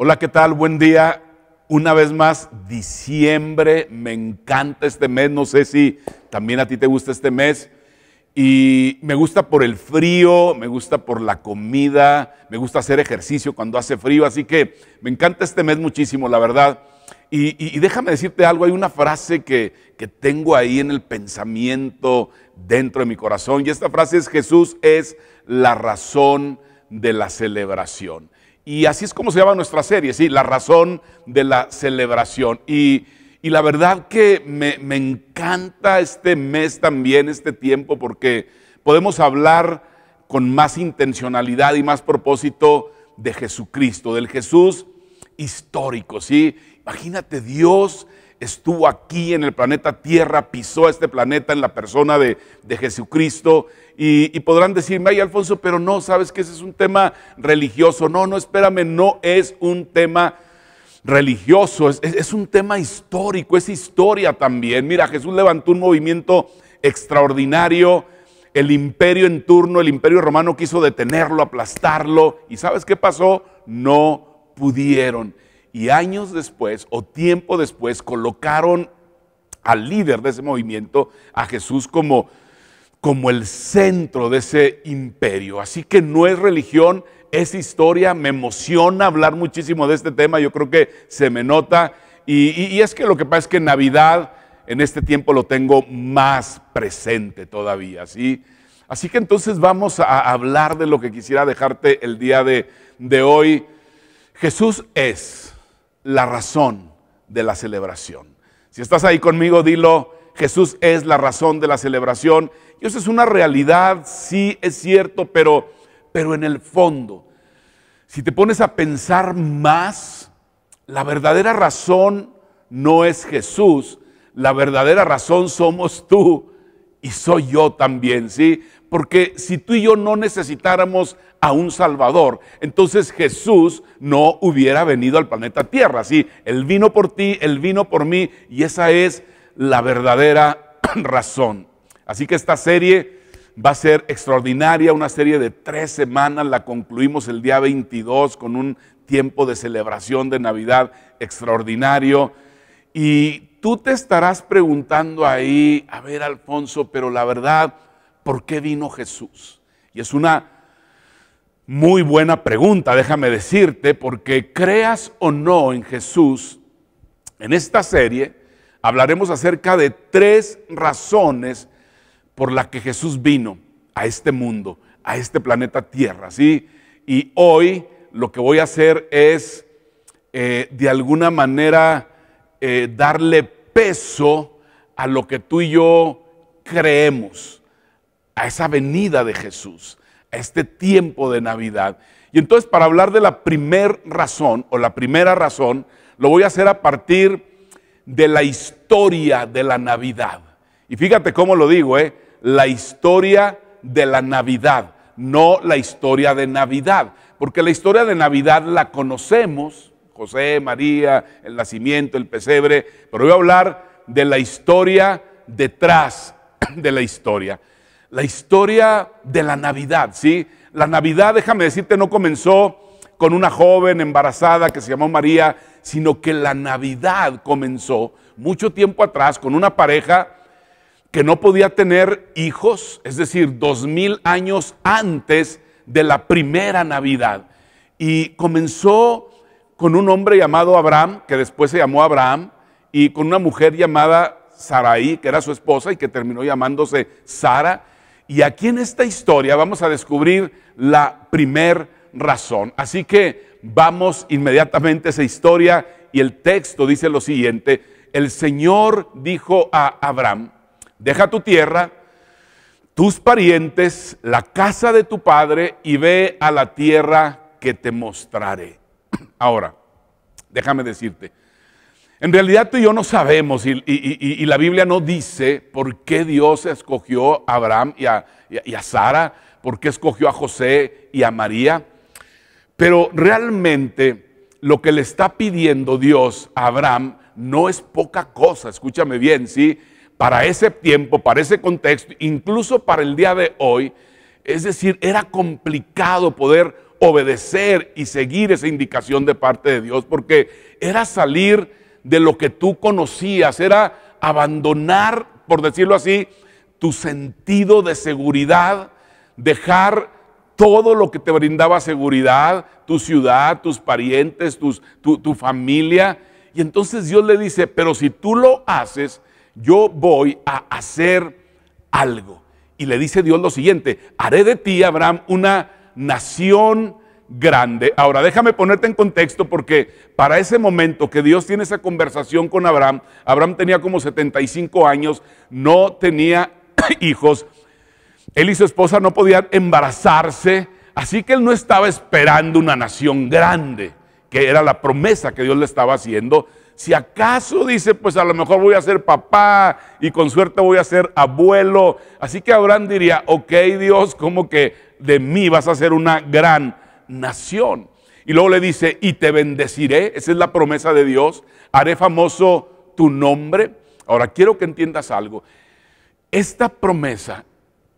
Hola, ¿qué tal? Buen día. Una vez más, diciembre, me encanta este mes, no sé si también a ti te gusta este mes. Y me gusta por el frío, me gusta por la comida, me gusta hacer ejercicio cuando hace frío, así que me encanta este mes muchísimo, la verdad. Y déjame decirte algo, hay una frase que tengo ahí en el pensamiento dentro de mi corazón, y esta frase es: Jesús es la razón de la celebración. Y así es como se llama nuestra serie, sí, la razón de la celebración. Y la verdad que me encanta este mes también, este tiempo, porque podemos hablar con más intencionalidad y más propósito de Jesucristo, del Jesús histórico, ¿sí? Imagínate, Dios estuvo aquí en el planeta Tierra, pisó este planeta en la persona de Jesucristo. Y podrán decirme: ay, Alfonso, pero no, sabes que ese es un tema religioso. No, espérame, no es un tema religioso, es un tema histórico, es historia también. Mira, Jesús levantó un movimiento extraordinario. El imperio en turno, el imperio romano, quiso detenerlo, aplastarlo. ¿Y sabes qué pasó? No pudieron. Y años después, o tiempo después, colocaron al líder de ese movimiento, a Jesús, como el centro de ese imperio. Así que no es religión, es historia. Me emociona hablar muchísimo de este tema, yo creo que se me nota. Y es que lo que pasa es que en Navidad, en este tiempo, lo tengo más presente todavía, ¿sí? Así que entonces vamos a hablar de lo que quisiera dejarte el día de hoy. Jesús es la razón de la celebración. Si estás ahí conmigo, dilo: Jesús es la razón de la celebración. Y eso es una realidad, sí, es cierto, pero en el fondo, si te pones a pensar más, la verdadera razón no es Jesús, la verdadera razón somos tú y soy yo también, ¿sí? Porque si tú y yo no necesitáramos a un Salvador, entonces Jesús no hubiera venido al planeta Tierra, ¿sí? Él vino por ti, Él vino por mí, y esa es la verdadera razón. Así que esta serie va a ser extraordinaria, una serie de 3 semanas, la concluimos el día 22 con un tiempo de celebración de Navidad extraordinario. Y tú te estarás preguntando ahí: a ver, Alfonso, pero la verdad, ¿por qué vino Jesús? Y es una muy buena pregunta, déjame decirte, porque creas o no en Jesús, en esta serie hablaremos acerca de 3 razones por las que Jesús vino a este mundo, a este planeta Tierra, ¿sí? Y hoy lo que voy a hacer es, de alguna manera, darle peso a lo que tú y yo creemos, a esa venida de Jesús, a este tiempo de Navidad. Y entonces, para hablar de la primera razón, lo voy a hacer a partir de la historia de la Navidad. Y fíjate cómo lo digo, la historia de la Navidad, no la historia de Navidad, porque la historia de Navidad la conocemos: José, María, el nacimiento, el pesebre, pero voy a hablar de la historia detrás de la historia de la Navidad, ¿sí? La Navidad, déjame decirte, no comenzó con una joven embarazada que se llamó María, sino que la Navidad comenzó mucho tiempo atrás con una pareja que no podía tener hijos, es decir, 2000 años antes de la primera Navidad. Y comenzó con un hombre llamado Abraham, que después se llamó Abraham, y con una mujer llamada Sarai, que era su esposa y que terminó llamándose Sara. Y aquí en esta historia vamos a descubrir la primer razón. Así que vamos inmediatamente a esa historia, y el texto dice lo siguiente: el Señor dijo a Abraham: deja tu tierra, tus parientes, la casa de tu padre, y ve a la tierra que te mostraré. Ahora, déjame decirte, en realidad tú y yo no sabemos, y la Biblia no dice por qué Dios escogió a Abraham y a Sara, por qué escogió a José y a María, pero realmente lo que le está pidiendo Dios a Abraham no es poca cosa, escúchame bien, ¿sí? Para ese tiempo, para ese contexto, incluso para el día de hoy, es decir, era complicado poder obedecer y seguir esa indicación de parte de Dios, porque era salir de lo que tú conocías, era abandonar, por decirlo así, tu sentido de seguridad, dejar todo lo que te brindaba seguridad, tu ciudad, tus parientes, tu familia. Y entonces Dios le dice, pero si tú lo haces, yo voy a hacer algo. Y le dice Dios lo siguiente: haré de ti, Abraham, una nación grande. Ahora déjame ponerte en contexto, porque para ese momento que Dios tiene esa conversación con Abraham, Abraham tenía como 75 años, no tenía hijos, él y su esposa no podían embarazarse, así que él no estaba esperando una nación grande, que era la promesa que Dios le estaba haciendo. Si acaso dice, pues a lo mejor voy a ser papá y con suerte voy a ser abuelo. Así que Abraham diría, ok Dios, como que de mí vas a ser una gran nación. Y luego le dice, y te bendeciré, esa es la promesa de Dios, haré famoso tu nombre. Ahora quiero que entiendas algo. Esta promesa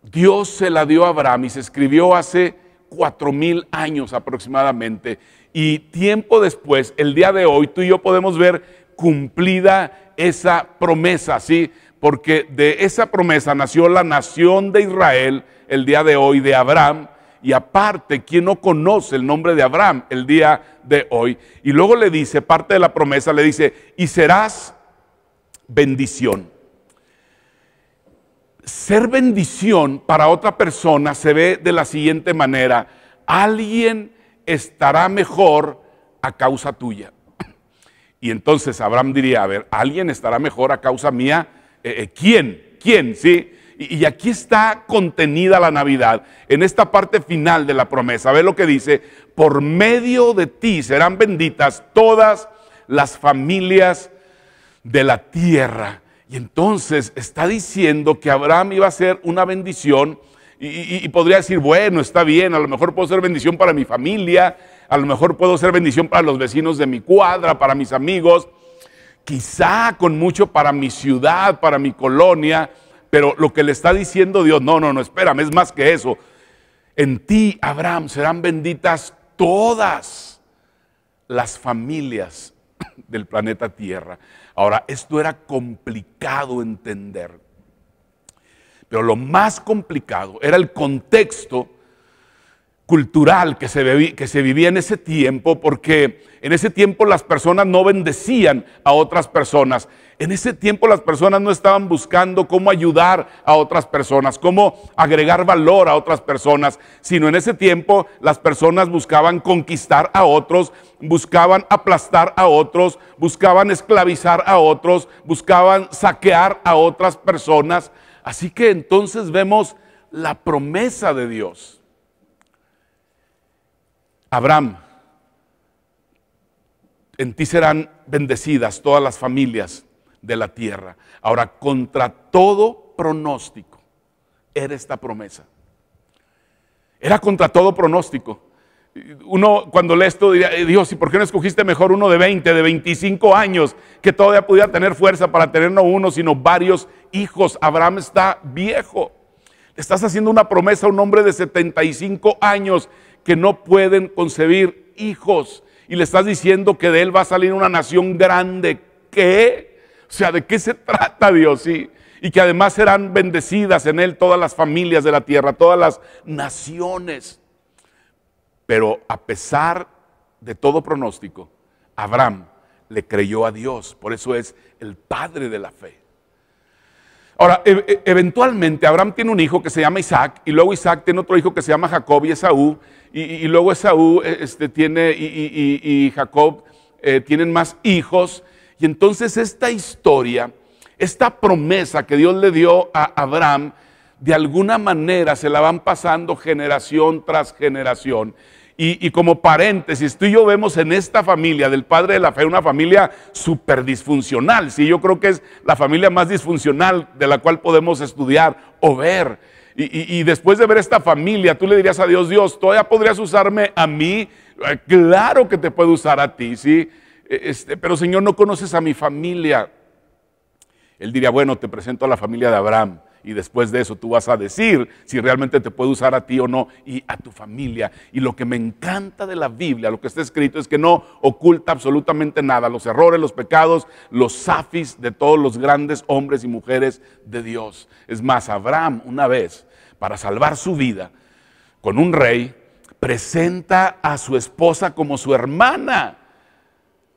Dios se la dio a Abraham y se escribió hace 4000 años aproximadamente. Y tiempo después, el día de hoy, tú y yo podemos ver cumplida esa promesa, ¿sí? Porque de esa promesa nació la nación de Israel el día de hoy de Abraham. Y aparte, ¿quién no conoce el nombre de Abraham el día de hoy? Y luego le dice, parte de la promesa, le dice, y serás bendición. Ser bendición para otra persona se ve de la siguiente manera: alguien estará mejor a causa tuya. Y entonces Abraham diría, a ver, ¿alguien estará mejor a causa mía? ¿Quién? ¿Quién? ¿Sí? Y aquí está contenida la Navidad, en esta parte final de la promesa. Ve lo que dice: por medio de ti serán benditas todas las familias de la tierra. Y entonces está diciendo que Abraham iba a ser una bendición. Y podría decir, bueno, está bien, a lo mejor puedo ser bendición para mi familia, a lo mejor puedo ser bendición para los vecinos de mi cuadra, para mis amigos, quizá con mucho para mi ciudad, para mi colonia. Pero lo que le está diciendo Dios, no, espérame, es más que eso. En ti, Abraham, serán benditas todas las familias del planeta Tierra. Ahora, esto era complicado entender, pero lo más complicado era el contexto cultural que se vivía en ese tiempo, porque en ese tiempo las personas no bendecían a otras personas. En ese tiempo las personas no estaban buscando cómo ayudar a otras personas, cómo agregar valor a otras personas, sino en ese tiempo las personas buscaban conquistar a otros, buscaban aplastar a otros, buscaban esclavizar a otros, buscaban saquear a otras personas. Así que entonces vemos la promesa de Dios. Abraham, en ti serán bendecidas todas las familias de la tierra. Ahora, contra todo pronóstico era esta promesa. Era contra todo pronóstico. Uno cuando lee esto diría, Dios, ¿y por qué no escogiste mejor uno de 20, de 25 años, que todavía pudiera tener fuerza para tener no uno, sino varios hijos? Abraham está viejo. Le estás haciendo una promesa a un hombre de 75 años que no pueden concebir hijos. Y le estás diciendo que de él va a salir una nación grande. ¿Qué? O sea, ¿de qué se trata, Dios? ¿Sí? Y que además serán bendecidas en él todas las familias de la tierra, todas las naciones. Pero a pesar de todo pronóstico, Abraham le creyó a Dios. Por eso es el padre de la fe. Ahora, eventualmente Abraham tiene un hijo que se llama Isaac, y luego Isaac tiene otro hijo que se llama Jacob y Esaú, y luego Esaú tiene y Jacob tienen más hijos. Y entonces esta historia, esta promesa que Dios le dio a Abraham, de alguna manera se la van pasando generación tras generación. Y como paréntesis, tú y yo vemos en esta familia del padre de la fe una familia súper disfuncional. Sí, yo creo que es la familia más disfuncional de la cual podemos estudiar o ver. Y después de ver esta familia, tú le dirías a Dios, Dios, ¿todavía podrías usarme a mí? Claro que te puedo usar a ti, ¿sí? Pero Señor, no conoces a mi familia. Él diría, bueno, te presento a la familia de Abraham. Y después de eso tú vas a decir si realmente te puede usar a ti o no y a tu familia. Y lo que me encanta de la Biblia, lo que está escrito, es que no oculta absolutamente nada. Los errores, los pecados, los zafis de todos los grandes hombres y mujeres de Dios. Es más, Abraham una vez, para salvar su vida con un rey, presenta a su esposa como su hermana.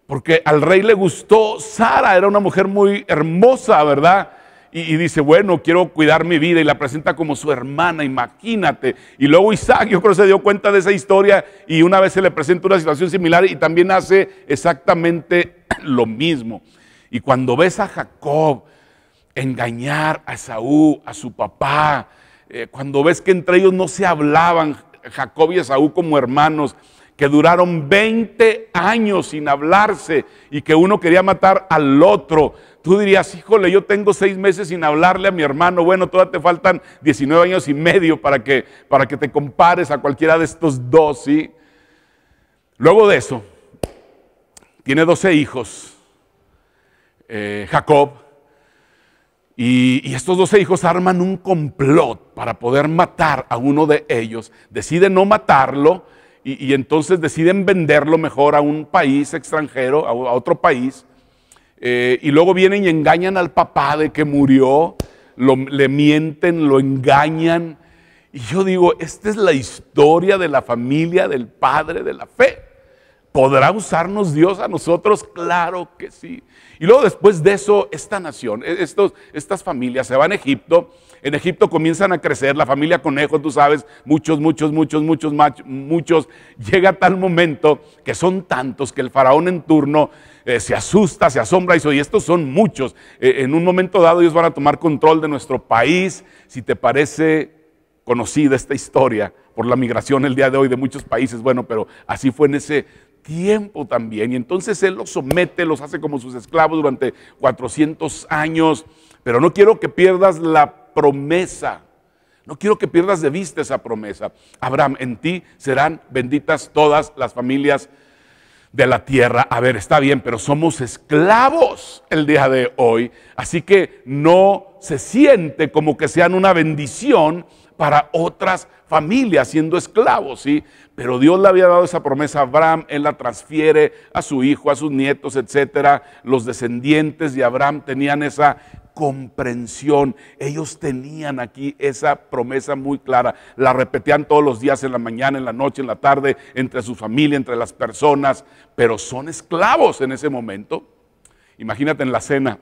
Porque al rey le gustó Sara, era una mujer muy hermosa, ¿verdad? Y dice, bueno, quiero cuidar mi vida, y la presenta como su hermana, imagínate. Y luego Isaac, yo creo que se dio cuenta de esa historia, y una vez se le presenta una situación similar y también hace exactamente lo mismo. Y cuando ves a Jacob engañar a Esaú, a su papá, cuando ves que entre ellos no se hablaban, Jacob y Esaú como hermanos, que duraron 20 años sin hablarse y que uno quería matar al otro, tú dirías, híjole, yo tengo 6 meses sin hablarle a mi hermano. Bueno, todavía te faltan 19 años y medio para que te compares a cualquiera de estos dos, ¿sí? Luego de eso, tiene 12 hijos, Jacob, y estos 12 hijos arman un complot para poder matar a uno de ellos. Deciden no matarlo y entonces deciden venderlo mejor a un país extranjero, a otro país. Y luego vienen y engañan al papá de que murió, le mienten, lo engañan. Y yo digo, esta es la historia de la familia del padre de la fe. ¿Podrá usarnos Dios a nosotros? Claro que sí. Y luego después de eso, esta nación, estas familias se van a Egipto. En Egipto comienzan a crecer, la familia conejo, tú sabes, muchos. Llega tal momento que son tantos que el faraón en turno se asusta, se asombra y dice, oye, estos son muchos. En un momento dado ellos van a tomar control de nuestro país. Si te parece conocida esta historia por la migración el día de hoy de muchos países, bueno, pero así fue en ese tiempo también. Y entonces él los somete, los hace como sus esclavos durante 400 años. Pero no quiero que pierdas la promesa. No quiero que pierdas de vista esa promesa. Abraham, en ti serán benditas todas las familias de la tierra. A ver, está bien, pero somos esclavos el día de hoy. Así que no se siente como que sean una bendición para otras familias siendo esclavos, ¿sí? Pero Dios le había dado esa promesa a Abraham, él la transfiere a su hijo, a sus nietos, etcétera. Los descendientes de Abraham tenían esa comprensión, ellos tenían aquí esa promesa muy clara, la repetían todos los días, en la mañana, en la noche, en la tarde, entre su familia, entre las personas, pero son esclavos en ese momento. Imagínate en la cena,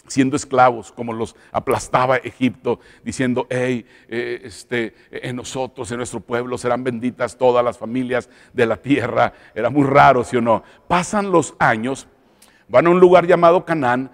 siendo esclavos, como los aplastaba Egipto, diciendo, hey, en nosotros, en nuestro pueblo serán benditas todas las familias de la tierra. Era muy raro, ¿sí o no? Pasan los años, van a un lugar llamado Canaán,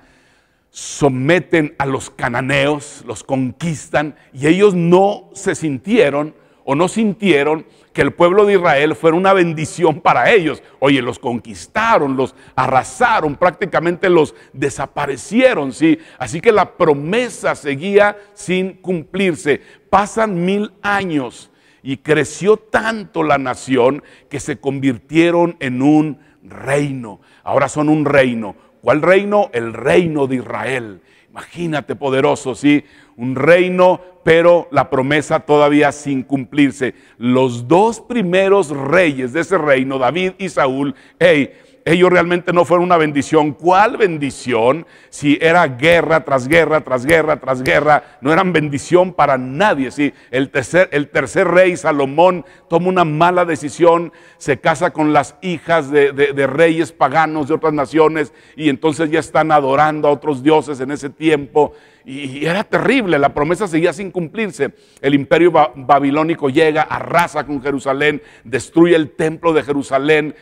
someten a los cananeos, los conquistan, y ellos no se sintieron o no sintieron que el pueblo de Israel fuera una bendición para ellos. Oye, los conquistaron, los arrasaron, prácticamente los desaparecieron, ¿sí? Así que la promesa seguía sin cumplirse. Pasan 1000 años y creció tanto la nación que se convirtieron en un reino. Ahora son un reino. ¿Cuál reino? El reino de Israel. Imagínate, poderoso, ¿sí? Un reino, pero la promesa todavía sin cumplirse. Los 2 primeros reyes de ese reino, David y Saúl, ellos realmente no fueron una bendición. ¿Cuál bendición? Si era guerra tras guerra, tras guerra, tras guerra, no eran bendición para nadie, ¿sí? El tercer rey, Salomón, toma una mala decisión, se casa con las hijas de reyes paganos de otras naciones, y entonces ya están adorando a otros dioses en ese tiempo, y era terrible, la promesa seguía sin cumplirse. El imperio babilónico llega, arrasa con Jerusalén, destruye el templo de Jerusalén,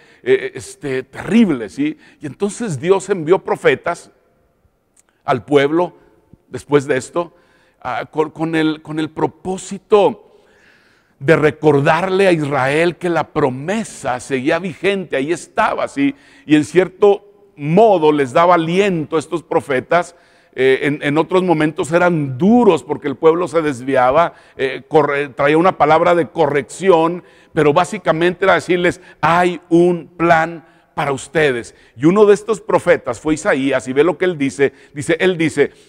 terrible, ¿sí? Y entonces Dios envió profetas al pueblo después de esto, con el propósito de recordarle a Israel que la promesa seguía vigente, ahí estaba, ¿sí? Y en cierto modo les daba aliento a estos profetas. En otros momentos eran duros porque el pueblo se desviaba, traía una palabra de corrección, pero básicamente era decirles, hay un plan para ustedes. Y uno de estos profetas fue Isaías, y ve lo que él dice,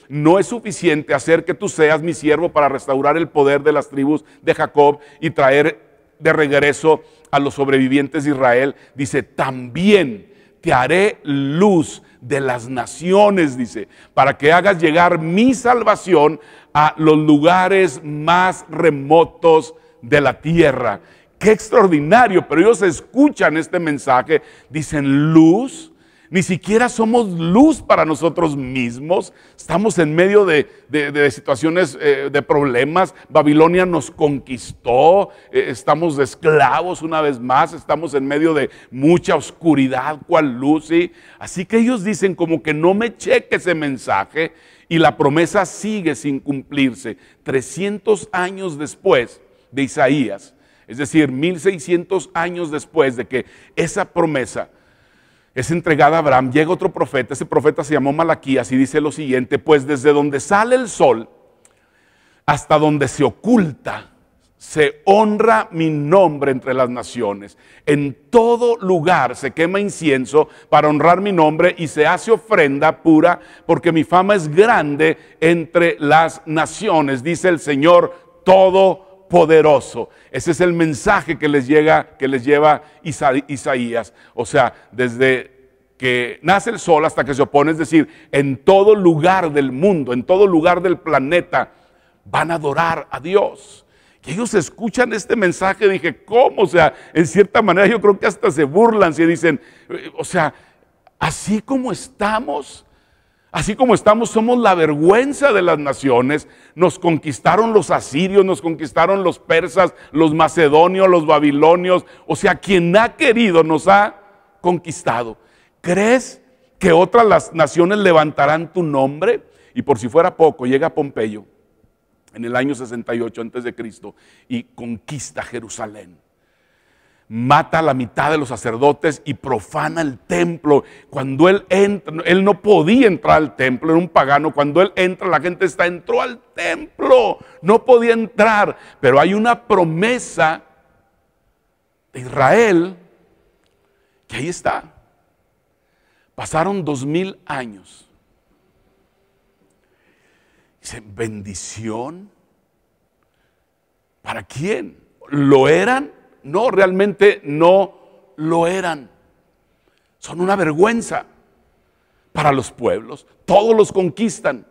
no es suficiente hacer que tú seas mi siervo para restaurar el poder de las tribus de Jacob y traer de regreso a los sobrevivientes de Israel. Dice, también te haré luz de las naciones, dice, para que hagas llegar mi salvación a los lugares más remotos de la tierra. Qué extraordinario, pero ellos escuchan este mensaje, dicen luz, ni siquiera somos luz para nosotros mismos, estamos en medio de situaciones de problemas, Babilonia nos conquistó, estamos de esclavos una vez más, estamos en medio de mucha oscuridad, ¿cuál luz? ¿Sí? Así que ellos dicen como que no me cheque ese mensaje y la promesa sigue sin cumplirse. 300 años después de Isaías, es decir, 1600 años después de que esa promesa es entregada a Abraham, llega otro profeta, ese profeta se llamó Malaquías y dice lo siguiente, pues desde donde sale el sol hasta donde se oculta, se honra mi nombre entre las naciones. En todo lugar se quema incienso para honrar mi nombre y se hace ofrenda pura porque mi fama es grande entre las naciones, dice el Señor Todopoderoso. Ese es el mensaje que les lleva Isaías. O sea, desde que nace el sol hasta que se opone, es decir, en todo lugar del mundo, en todo lugar del planeta, van a adorar a Dios. Y ellos escuchan este mensaje, dije, ¿cómo? O sea, en cierta manera yo creo que hasta se burlan, si dicen, o sea, así como estamos somos la vergüenza de las naciones. Nos conquistaron los asirios, nos conquistaron los persas, los macedonios, los babilonios. O sea, quien ha querido nos ha conquistado. ¿Crees que otras naciones levantarán tu nombre? Y por si fuera poco, llega Pompeyo en el año 68 a.C. y conquista Jerusalén. Mata a la mitad de los sacerdotes y profana el templo. Cuando él entra, él no podía entrar al templo, era un pagano. Cuando él entra, la gente entró al templo, no podía entrar. Pero hay una promesa de Israel que ahí está. Pasaron 2000 años. Dice, bendición. ¿Para quién? ¿Lo eran? No, realmente no lo eran. Son una vergüenza para los pueblos. Todos los conquistan.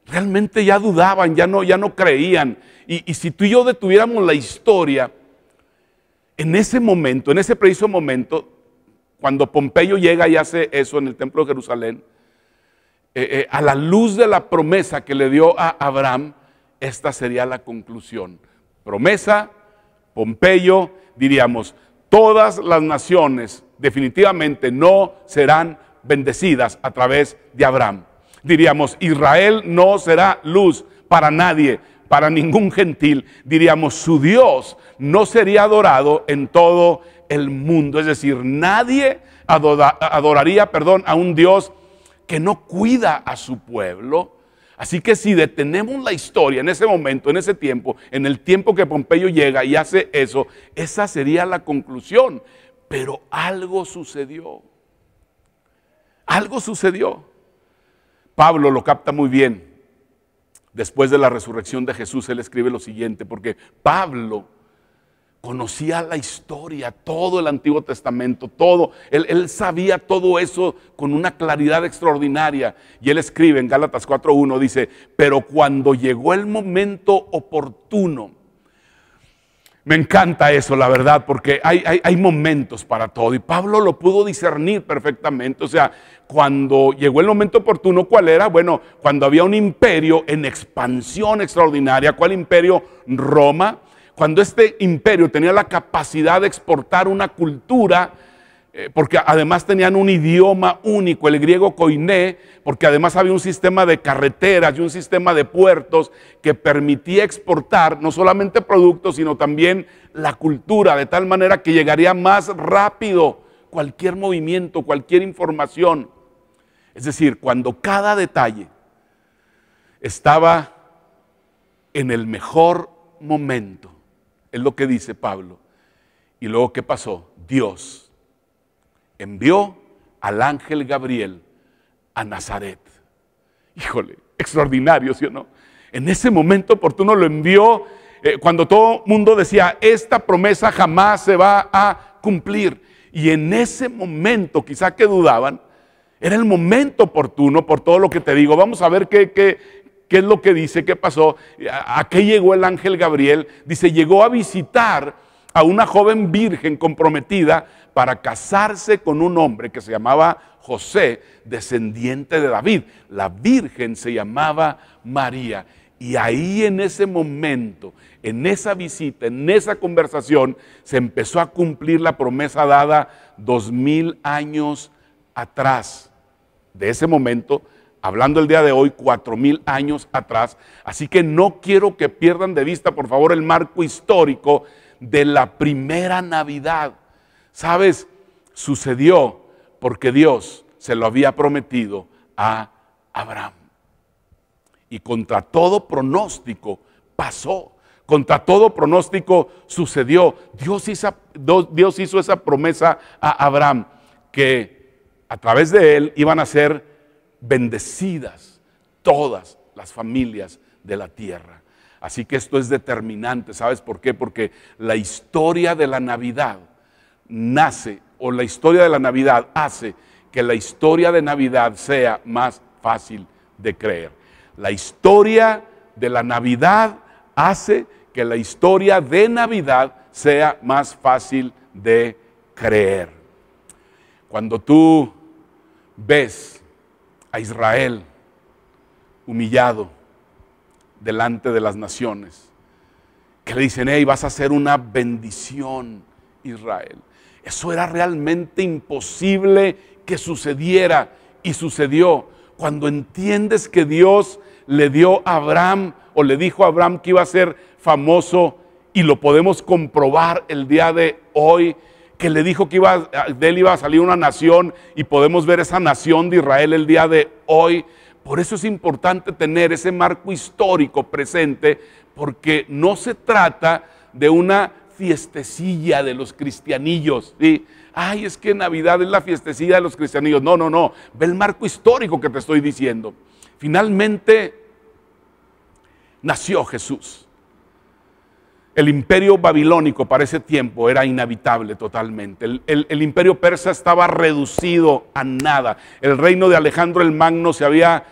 Realmente ya dudaban, ya no creían. Y si tú y yo detuviéramos la historia, en ese momento, en ese preciso momento, cuando Pompeyo llega y hace eso en el templo de Jerusalén, a la luz de la promesa que le dio a Abraham, esta sería la conclusión. Promesa, Pompeyo, diríamos, todas las naciones definitivamente no serán bendecidas a través de Abraham. Diríamos, Israel no será luz para nadie, para ningún gentil. Diríamos, su Dios no sería adorado en todo el mundo. Es decir, nadie adoraría a un Dios que no cuida a su pueblo. Así que si detenemos la historia en ese momento, en ese tiempo, en el tiempo que Pompeyo llega y hace eso, esa sería la conclusión. Pero algo sucedió. Algo sucedió. Pablo lo capta muy bien. Después de la resurrección de Jesús, él escribe lo siguiente, porque Pablo conocía la historia, todo el Antiguo Testamento, todo. Él sabía todo eso con una claridad extraordinaria. Y él escribe en Gálatas 4:1, dice, pero cuando llegó el momento oportuno. Me encanta eso, la verdad, porque hay momentos para todo. Y Pablo lo pudo discernir perfectamente. O sea, cuando llegó el momento oportuno, ¿cuál era? Bueno, cuando había un imperio en expansión extraordinaria. ¿Cuál imperio? Roma. Cuando este imperio tenía la capacidad de exportar una cultura, porque además tenían un idioma único, el griego koiné, porque además había un sistema de carreteras y un sistema de puertos que permitía exportar no solamente productos, sino también la cultura, de tal manera que llegaría más rápido cualquier movimiento, cualquier información. Es decir, cuando cada detalle estaba en el mejor momento, es lo que dice Pablo. Y luego, ¿qué pasó? Dios envió al ángel Gabriel a Nazaret. Híjole, extraordinario, ¿sí o no? En ese momento oportuno lo envió cuando todo el mundo decía, esta promesa jamás se va a cumplir. Y en ese momento, quizá que dudaban, era el momento oportuno por todo lo que te digo. Vamos a ver qué es lo que dice, qué pasó. ¿A qué llegó el ángel Gabriel? Dice, llegó a visitar a una joven virgen comprometida para casarse con un hombre que se llamaba José, descendiente de David. La virgen se llamaba María. Y ahí en ese momento, en esa visita, en esa conversación, se empezó a cumplir la promesa dada 2000 años atrás. De ese momento, hablando el día de hoy, 4000 años atrás. Así que no quiero que pierdan de vista, por favor, el marco histórico de la primera Navidad. ¿Sabes? Sucedió porque Dios se lo había prometido a Abraham. Y contra todo pronóstico pasó, contra todo pronóstico sucedió. Dios hizo esa promesa a Abraham, que a través de él iban a ser bendecidas todas las familias de la tierra. Así que esto es determinante, ¿sabes por qué? Porque la historia de la Navidad nace, o la historia de la Navidad hace que la historia de Navidad sea más fácil de creer. La historia de la Navidad hace que la historia de Navidad sea más fácil de creer. Cuando tú ves a Israel humillado delante de las naciones, que le dicen, hey, vas a ser una bendición, Israel. Eso era realmente imposible que sucediera, y sucedió. Cuando entiendes que Dios le dio a Abraham, o le dijo a Abraham que iba a ser famoso, y lo podemos comprobar el día de hoy, que le dijo que de él iba a salir una nación, y podemos ver esa nación de Israel el día de hoy. Por eso es importante tener ese marco histórico presente, porque no se trata de una fiestecilla de los cristianillos, ¿sí? Ay, es que Navidad es la fiestecilla de los cristianillos. No, no, no. Ve el marco histórico que te estoy diciendo. Finalmente nació Jesús. El imperio babilónico para ese tiempo era inhabitable totalmente. El imperio persa estaba reducido a nada. El reino de Alejandro el Magno se había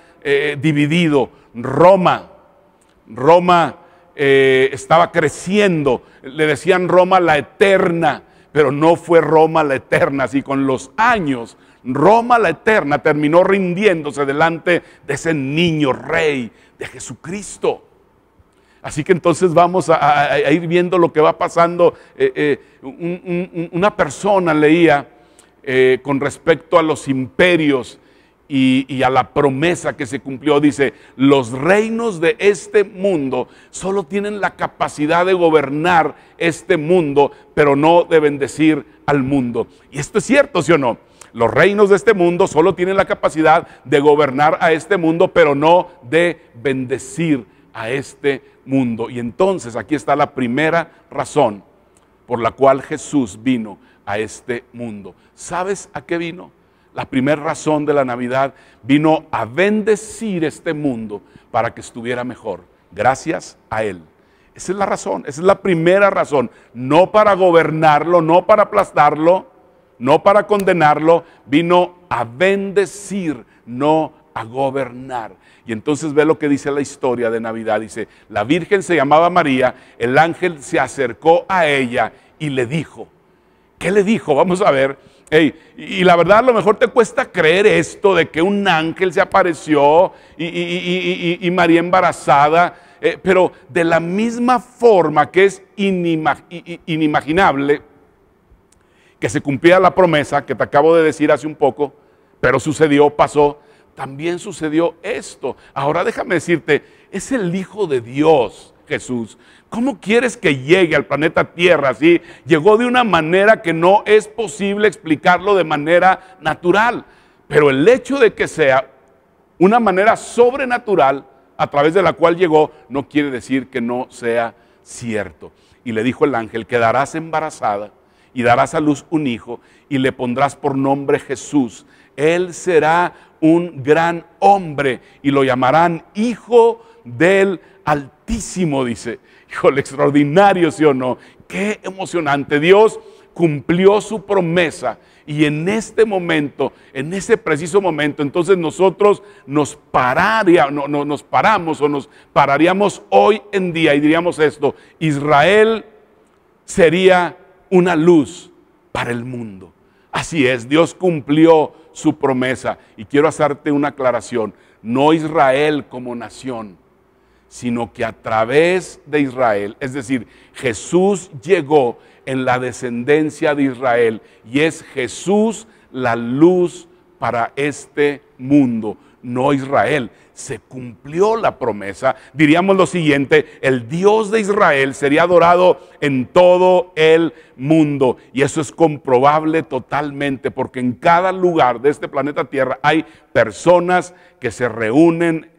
dividido. Roma estaba creciendo. Le decían Roma la eterna, pero no fue Roma la eterna. Así con los años, Roma la eterna terminó rindiéndose delante de ese niño rey, de Jesucristo. Así que entonces vamos a ir viendo lo que va pasando. Una persona leía con respecto a los imperios y a la promesa que se cumplió. Dice, los reinos de este mundo solo tienen la capacidad de gobernar este mundo, pero no de bendecir al mundo. Y esto es cierto, ¿sí o no? Los reinos de este mundo solo tienen la capacidad de gobernar a este mundo, pero no de bendecir a este mundo. Y entonces aquí está la primera razón por la cual Jesús vino a este mundo. ¿Sabes a qué vino? La primera razón de la Navidad: vino a bendecir este mundo para que estuviera mejor, gracias a Él. Esa es la razón, esa es la primera razón. No para gobernarlo, no para aplastarlo, no para condenarlo. Vino a bendecir, no a gobernar. Y entonces ve lo que dice la historia de Navidad. Dice, la Virgen se llamaba María, el ángel se acercó a ella y le dijo. ¿Qué le dijo? Vamos a ver. Hey, y la verdad a lo mejor te cuesta creer esto de que un ángel se apareció y María embarazada, pero de la misma forma que es inimaginable que se cumpliera la promesa que te acabo de decir hace un poco, pero sucedió, pasó, también sucedió esto. Ahora déjame decirte, es el Hijo de Dios, Jesús. ¿Cómo quieres que llegue al planeta Tierra así? Llegó de una manera que no es posible explicarlo de manera natural. Pero el hecho de que sea una manera sobrenatural a través de la cual llegó, no quiere decir que no sea cierto. Y le dijo el ángel, quedarás embarazada y darás a luz un hijo y le pondrás por nombre Jesús. Él será un gran hombre y lo llamarán Hijo del Altísimo, dice. Híjole, extraordinario, ¿sí o no? Qué emocionante. Dios cumplió su promesa y en este momento, en ese preciso momento, entonces nosotros nos paramos o nos pararíamos hoy en día y diríamos esto: Israel sería una luz para el mundo. Así es, Dios cumplió su promesa. Y quiero hacerte una aclaración: no Israel como nación, sino que a través de Israel, es decir, Jesús llegó en la descendencia de Israel y es Jesús la luz para este mundo, no Israel. Se cumplió la promesa. Diríamos lo siguiente: el Dios de Israel sería adorado en todo el mundo, y eso es comprobable totalmente, porque en cada lugar de este planeta Tierra hay personas que se reúnen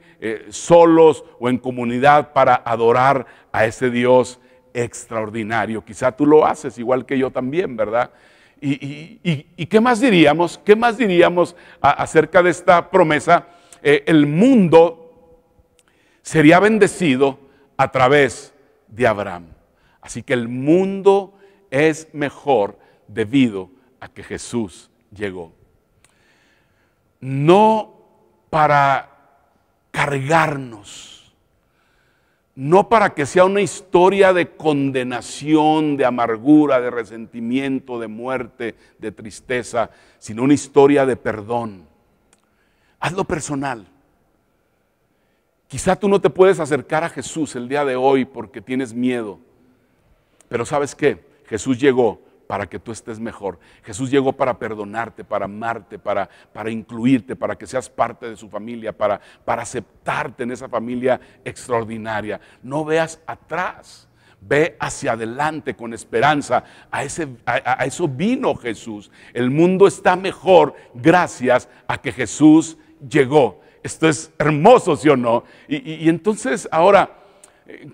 solos o en comunidad para adorar a ese Dios extraordinario. Quizá tú lo haces igual que yo también, ¿verdad? ¿Y qué más diríamos? ¿Qué más diríamos acerca de esta promesa? El mundo sería bendecido a través de Abraham. Así que el mundo es mejor debido a que Jesús llegó. No para cargarnos, no para que sea una historia de condenación, de amargura, de resentimiento, de muerte, de tristeza, sino una historia de perdón. Hazlo personal. Quizá tú no te puedes acercar a Jesús el día de hoy porque tienes miedo, pero ¿sabes qué? Jesús llegó para que tú estés mejor. Jesús llegó para perdonarte, para amarte, para incluirte, para que seas parte de su familia, para aceptarte en esa familia extraordinaria. No veas atrás, ve hacia adelante con esperanza. A eso vino Jesús. El mundo está mejor gracias a que Jesús llegó. Esto es hermoso, ¿sí o no? Y entonces ahora,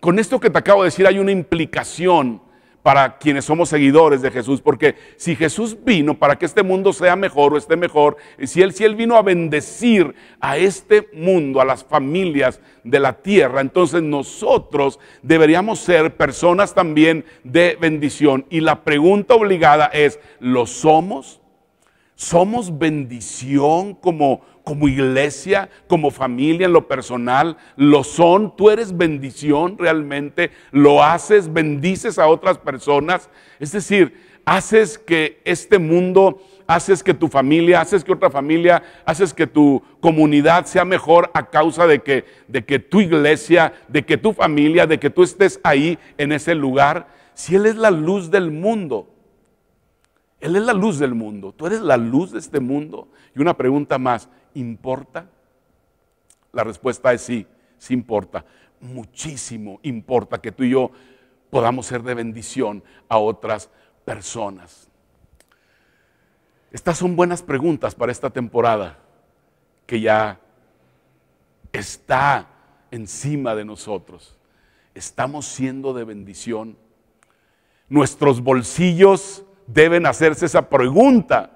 con esto que te acabo de decir, hay una implicación para quienes somos seguidores de Jesús, porque si Jesús vino para que este mundo sea mejor o esté mejor, si él vino a bendecir a este mundo, a las familias de la tierra, entonces nosotros deberíamos ser personas también de bendición. Y la pregunta obligada es: ¿lo somos? ¿Somos bendición como iglesia, como familia, en lo personal? ¿Lo son? ¿Tú eres bendición realmente? ¿Lo haces? ¿Bendices a otras personas? Es decir, haces que este mundo, haces que tu familia, haces que otra familia, haces que tu comunidad sea mejor a causa de que tu iglesia, de que tu familia, de que tú estés ahí en ese lugar. Si Él es la luz del mundo, Él es la luz del mundo, tú eres la luz de este mundo. Y una pregunta más: ¿importa? La respuesta es sí, sí importa. Muchísimo importa que tú y yo podamos ser de bendición a otras personas. Estas son buenas preguntas para esta temporada que ya está encima de nosotros. ¿Estamos siendo de bendición? Nuestros bolsillos deben hacerse esa pregunta.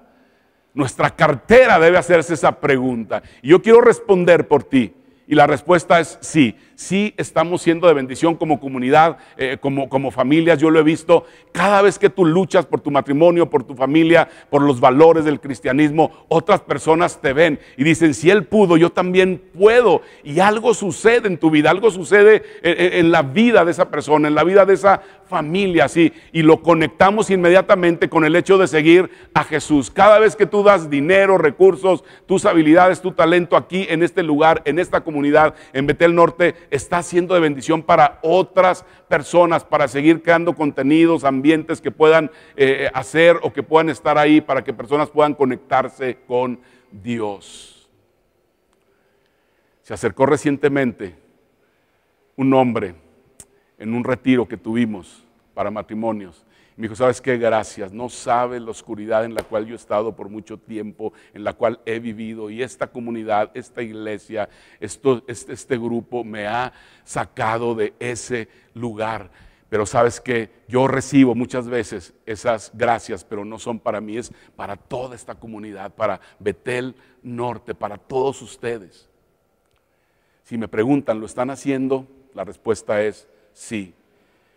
Nuestra cartera debe hacerse esa pregunta. Y yo quiero responder por ti. Y la respuesta es sí. Sí estamos siendo de bendición como comunidad, como familias. Yo lo he visto. Cada vez que tú luchas por tu matrimonio, por tu familia, por los valores del cristianismo, otras personas te ven y dicen: si él pudo, yo también puedo. Y algo sucede en tu vida, algo sucede en la vida de esa persona, en la vida de esa familia, sí. Y lo conectamos inmediatamente con el hecho de seguir a Jesús. Cada vez que tú das dinero, recursos, tus habilidades, tu talento aquí en este lugar, en esta comunidad, en Betel Norte, está siendo de bendición para otras personas, para seguir creando contenidos, ambientes que puedan hacer o que puedan estar ahí para que personas puedan conectarse con Dios. Se acercó recientemente un hombre en un retiro que tuvimos para matrimonios. Me dijo: ¿sabes qué? Gracias, no sabes la oscuridad en la cual yo he estado por mucho tiempo, en la cual he vivido, y esta comunidad, esta iglesia, este grupo me ha sacado de ese lugar. Pero sabes que yo recibo muchas veces esas gracias, pero no son para mí, es para toda esta comunidad, para Betel Norte, para todos ustedes. Si me preguntan, ¿lo están haciendo? La respuesta es sí.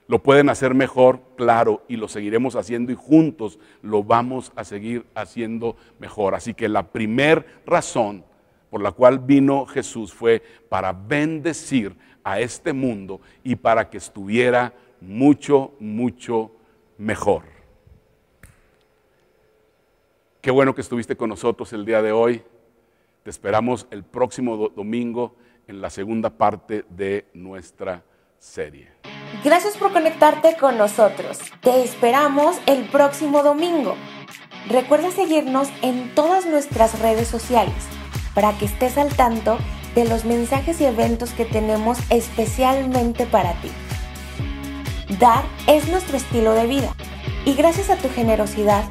¿Lo pueden hacer mejor? Claro, y lo seguiremos haciendo y juntos lo vamos a seguir haciendo mejor. Así que la primer razón por la cual vino Jesús fue para bendecir a este mundo y para que estuviera mucho, mucho mejor. Qué bueno que estuviste con nosotros el día de hoy. Te esperamos el próximo domingo en la segunda parte de nuestra serie. Gracias por conectarte con nosotros. Te esperamos el próximo domingo. Recuerda seguirnos en todas nuestras redes sociales para que estés al tanto de los mensajes y eventos que tenemos especialmente para ti. Dar es nuestro estilo de vida y gracias a tu generosidad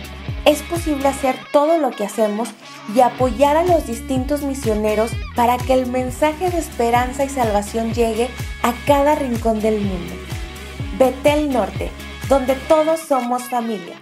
es posible hacer todo lo que hacemos y apoyar a los distintos misioneros para que el mensaje de esperanza y salvación llegue a cada rincón del mundo. Betel Norte, donde todos somos familia.